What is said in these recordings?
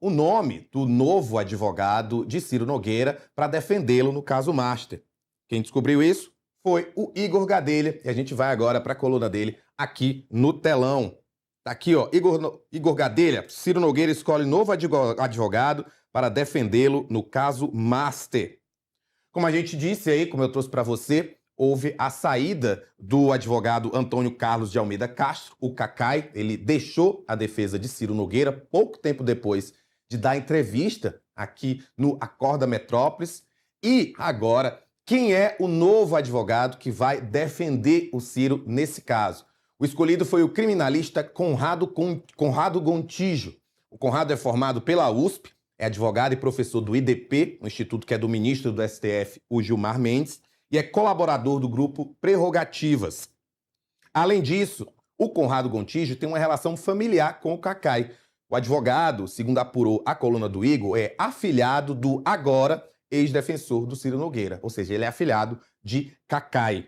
o nome do novo advogado de Ciro Nogueira para defendê-lo no caso Master. Quem descobriu isso foi o Igor Gadelha, e a gente vai agora para a coluna dele aqui no telão. Tá aqui, ó, Igor Gadelha, Ciro Nogueira escolhe novo advogado para defendê-lo no caso Master. Como a gente disse aí, como eu trouxe para você, houve a saída do advogado Antônio Carlos de Almeida Castro, o Cacai. Ele deixou a defesa de Ciro Nogueira pouco tempo depois de dar entrevista aqui no Acorda Metrópolis. E agora, quem é o novo advogado que vai defender o Ciro nesse caso? O escolhido foi o criminalista Conrado Gontijo. O Conrado é formado pela USP, é advogado e professor do IDP, um instituto que é do ministro do STF, o Gilmar Mendes, e é colaborador do grupo Prerrogativas. Além disso, o Conrado Gontijo tem uma relação familiar com o Cacai. O advogado, segundo apurou a coluna do Igor, é afilhado do agora ex-defensor do Ciro Nogueira, ou seja, ele é afilhado de Cacai.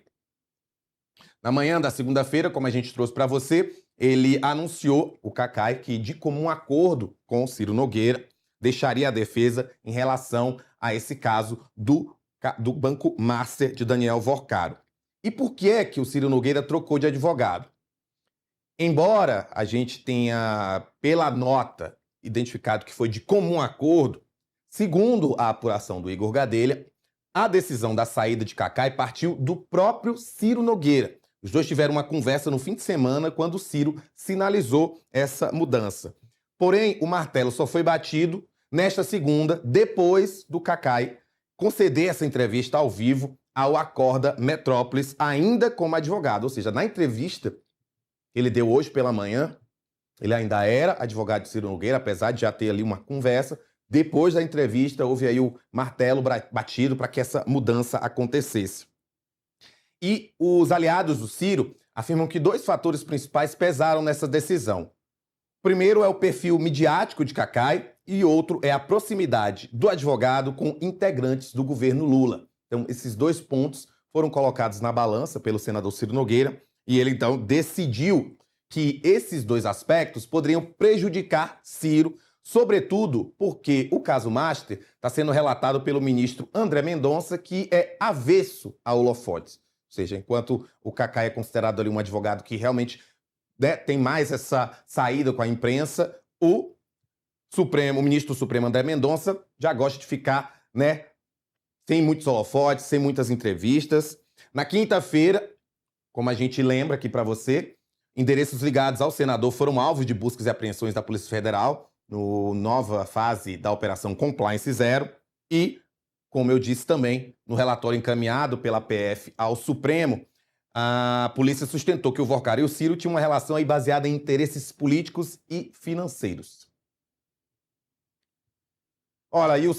Na manhã da segunda-feira, como a gente trouxe para você, ele anunciou, o Cacai, que de comum acordo com o Ciro Nogueira, deixaria a defesa em relação a esse caso do Banco Master de Daniel Vorcaro. E por que é que o Ciro Nogueira trocou de advogado? Embora a gente tenha, pela nota, identificado que foi de comum acordo, segundo a apuração do Igor Gadelha, a decisão da saída de Cacai partiu do próprio Ciro Nogueira. Os dois tiveram uma conversa no fim de semana quando o Ciro sinalizou essa mudança. Porém, o martelo só foi batido nesta segunda, depois do Cacai conceder essa entrevista ao vivo ao Acorda Metrópolis, ainda como advogado. Ou seja, na entrevista que ele deu hoje pela manhã, ele ainda era advogado de Ciro Nogueira, apesar de já ter ali uma conversa. Depois da entrevista, houve aí o martelo batido para que essa mudança acontecesse. E os aliados do Ciro afirmam que dois fatores principais pesaram nessa decisão. O primeiro é o perfil midiático de Cacai e outro é a proximidade do advogado com integrantes do governo Lula. Então, esses dois pontos foram colocados na balança pelo senador Ciro Nogueira e ele, então, decidiu que esses dois aspectos poderiam prejudicar Ciro, sobretudo porque o caso Master está sendo relatado pelo ministro André Mendonça, que é avesso a holofotes. Ou seja, enquanto o Cacai é considerado ali um advogado que realmente tem mais essa saída com a imprensa, o ministro Supremo André Mendonça já gosta de ficar, sem muitos holofotes, sem muitas entrevistas. Na quinta-feira, como a gente lembra aqui para você, endereços ligados ao senador foram alvos de buscas e apreensões da Polícia Federal no nova fase da Operação Compliance Zero e, como eu disse também, no relatório encaminhado pela PF ao Supremo, a polícia sustentou que o Vorcaro e o Ciro tinham uma relação aí baseada em interesses políticos e financeiros. Olha, e o